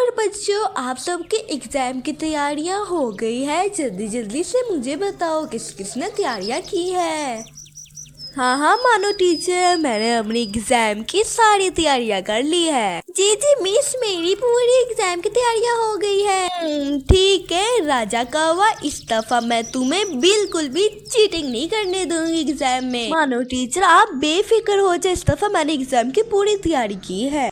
और बच्चों, आप सबके एग्जाम की तैयारियां हो गई है? जल्दी जल्दी से मुझे बताओ किस किसने तैयारियां की है। हाँ हाँ मानो टीचर, मैंने अपनी एग्जाम की सारी तैयारियां कर ली है। जी जी मिस, मेरी पूरी एग्जाम की तैयारियां हो गई है। ठीक है राजा कौवा, इस दफा मैं तुम्हें बिल्कुल भी चीटिंग नहीं करने दूंगी एग्जाम में। मानो टीचर आप बेफिक्र हो जाए, इस दफा मैंने एग्जाम की पूरी तैयारी की है।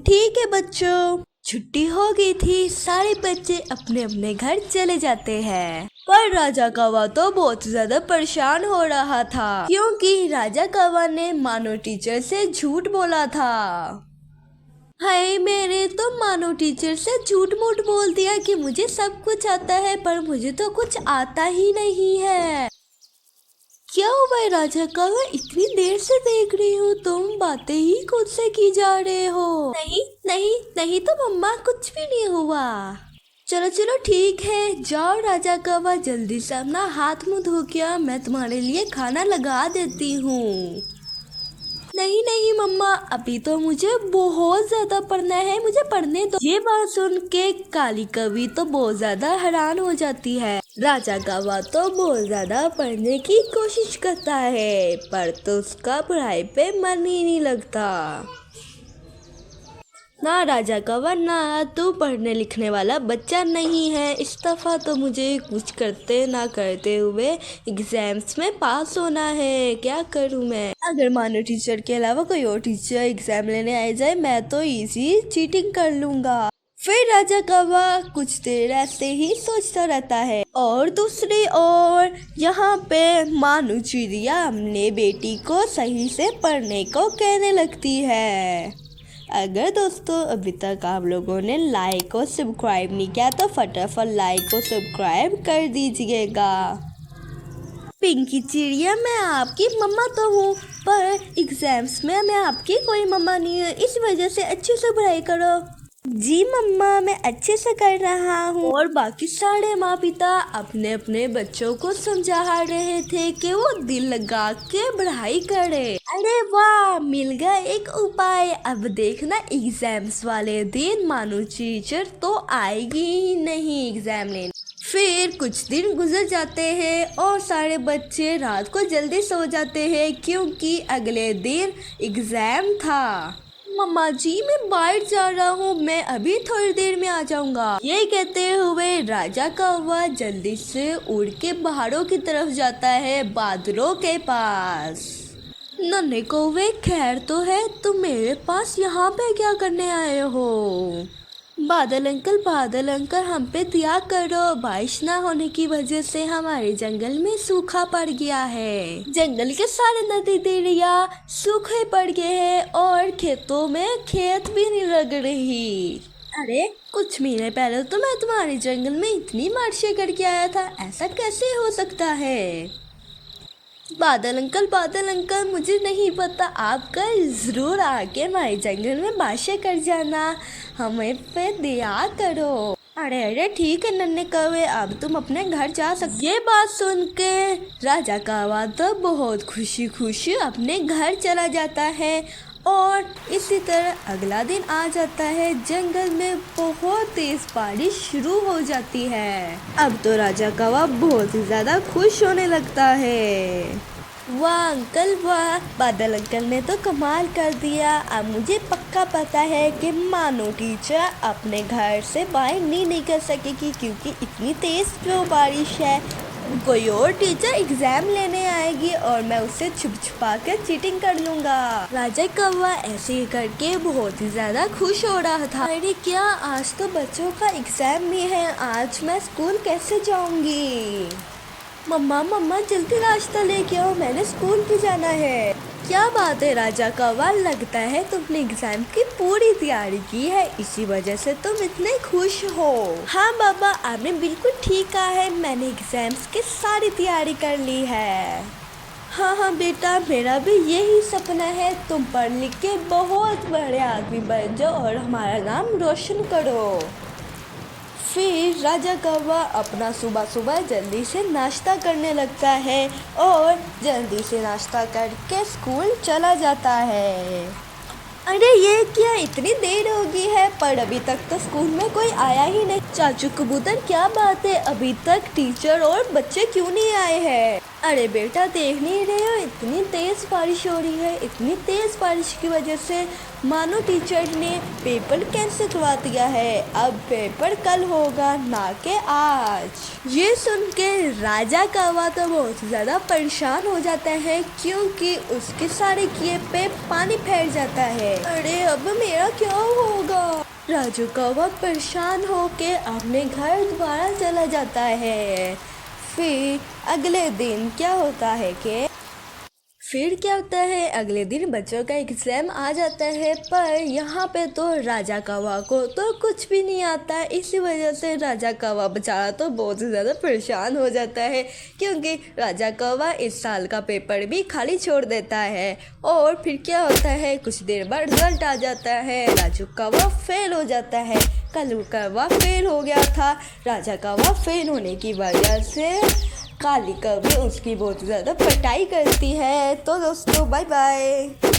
ठीक है बच्चों। छुट्टी हो गई थी, सारे बच्चे अपने अपने घर चले जाते हैं। पर राजा कौवा तो बहुत ज्यादा परेशान हो रहा था, क्योंकि राजा कौवा ने मानो टीचर से झूठ बोला था। हाय, मेरे तो मानो टीचर से झूठ मूठ बोल दिया कि मुझे सब कुछ आता है, पर मुझे तो कुछ आता ही नहीं है। क्या हुआ राजा कौवा, इतनी देर से देख रही हूँ, तुम बातें ही खुद से की जा रहे हो। नहीं नहीं नहीं तो मम्मा, कुछ भी नहीं हुआ। चलो चलो ठीक है, जाओ राजा कौवा, जल्दी से अपना हाथ मुंह धो के आओ, मैं तुम्हारे लिए खाना लगा देती हूँ। नहीं नहीं मम्मा, अभी तो मुझे बहुत ज्यादा पढ़ना है, मुझे पढ़ने दो। ये बात सुन के काली कवि तो बहुत ज्यादा हैरान हो जाती है। राजा कौवा तो बहुत ज्यादा पढ़ने की कोशिश करता है, पर तो उसका पढ़ाई पे मन ही नहीं लगता। ना राजा कौवा, ना तू पढ़ने लिखने वाला बच्चा नहीं है। इस दफा तो मुझे कुछ करते ना करते हुए एग्जाम्स में पास होना है। क्या करूं मैं? अगर मानो टीचर के अलावा कोई और टीचर एग्जाम लेने आ जाए, मैं तो इजी चीटिंग कर लूंगा। फिर राजा कौवा कुछ देर ऐसे ही सोचता रहता है, और दूसरी ओर यहाँ पे मानो चिड़िया अपने बेटी को सही से पढ़ने को कहने लगती है। अगर दोस्तों अभी तक आप लोगों ने लाइक और सब्सक्राइब नहीं किया तो फटाफट लाइक और सब्सक्राइब कर दीजिएगा। पिंकी चिड़िया, मैं आपकी मम्मा तो हूँ, पर एग्जाम्स में मैं आपकी कोई मम्मा नहीं हूँ, इस वजह से अच्छे से पढ़ाई करो। जी मम्मा, मैं अच्छे से कर रहा हूँ। और बाकी सारे माँ पिता अपने अपने बच्चों को समझा रहे थे कि वो दिल लगा के पढ़ाई करे। अरे वाह, मिल गया एक उपाय। अब देखना एग्जाम्स वाले दिन मानो टीचर तो आएगी ही नहीं एग्जाम लेने। फिर कुछ दिन गुजर जाते हैं और सारे बच्चे रात को जल्दी सो जाते हैं, क्योंकि अगले दिन एग्जाम था। मम्मा जी, मैं बाहर जा रहा हूँ, मैं अभी थोड़ी देर में आ जाऊंगा। ये कहते हुए राजा कौवा जल्दी से उड़ के पहाड़ों की तरफ जाता है, बादलों के पास। नन्हे कौवे, खैर तो है, तुम मेरे पास यहाँ पे क्या करने आए हो? बादल अंकल हम पे दया करो, बारिश ना होने की वजह से हमारे जंगल में सूखा पड़ गया है। जंगल के सारे नदी दरिया सूखे पड़ गए हैं और खेतों में खेत भी नहीं लग रही। अरे कुछ महीने पहले तो मैं तुम्हारे जंगल में इतनी बारिशें करके आया था, ऐसा कैसे हो सकता है? बादल अंकल, मुझे नहीं पता, आप कल जरूर आके हमारे जंगल में बारिशें कर जाना, हमें पे दया करो। अरे अरे ठीक है नन्हे कौवे, अब तुम अपने घर जा सकते। ये बात सुन के राजा कौवा तो बहुत खुशी खुशी अपने घर चला जाता है, और इसी तरह अगला दिन आ जाता है। जंगल में बहुत तेज बारिश शुरू हो जाती है। अब तो राजा कौवा बहुत ही ज्यादा खुश होने लगता है। वाह अंकल वाह, बादल अंकल ने तो कमाल कर दिया। अब मुझे पक्का पता है कि मानो टीचर अपने घर से बाहर नहीं निकल सकेगी, क्योंकि इतनी तेज जो बारिश है। कोई और टीचर एग्जाम लेने आएगी और मैं उससे छुप छुपा कर चीटिंग कर लूंगा। राजा कौवा ऐसे ही करके बहुत ही ज्यादा खुश हो रहा था। अरे क्या, आज तो बच्चों का एग्जाम भी है, आज मैं स्कूल कैसे जाऊंगी? मम्मा जल्दी नाश्ता लेके आओ, मैंने स्कूल भी जाना है। क्या बात है राजा कौवा, लगता है तुमने एग्जाम की पूरी तैयारी की है, इसी वजह से तुम इतने खुश हो। हाँ बाबा, आपने बिल्कुल ठीक कहा है, मैंने एग्जाम्स की सारी तैयारी कर ली है। हाँ बेटा, मेरा भी यही सपना है, तुम पढ़ लिख के बहुत बड़े आदमी बन जाओ और हमारा नाम रोशन करो। फिर राजा कौवा अपना सुबह सुबह जल्दी से नाश्ता करने लगता है और जल्दी से नाश्ता करके स्कूल चला जाता है। अरे ये क्या, इतनी देर हो गई है पर अभी तक तो स्कूल में कोई आया ही नहीं। चाचू कबूतर क्या बात है, अभी तक टीचर और बच्चे क्यों नहीं आए हैं? अरे बेटा देख नहीं रहे हो, इतनी तेज बारिश हो रही है। इतनी तेज बारिश की वजह से मानो टीचर ने पेपर कैंसिल करवा दिया है। अब पेपर कल होगा ना कि आज। ये सुन के राजा कौवा तो बहुत ज़्यादा परेशान हो जाता है क्योंकि उसके सारे किए पे पानी फैल जाता है। अरे अब मेरा क्या होगा? राजू कौवा परेशान होके अपने घर दोबारा चला जाता है। फिर अगले दिन क्या होता है कि अगले दिन बच्चों का एग्ज़ाम आ जाता है, पर यहाँ पे तो राजा कौवा को तो कुछ भी नहीं आता। इसी वजह से राजा कौवा बेचारा तो बहुत ज़्यादा परेशान हो जाता है क्योंकि राजा कौवा इस साल का पेपर भी खाली छोड़ देता है। और फिर क्या होता है, कुछ देर बाद रिजल्ट आ जाता है, राजू कौवा फेल हो जाता है। कालू कौवा फेल हो गया था। राजा कौवा फेल होने की वजह से काली कौवी उसकी बहुत ज़्यादा पिटाई करती है। तो दोस्तों बाय बाय।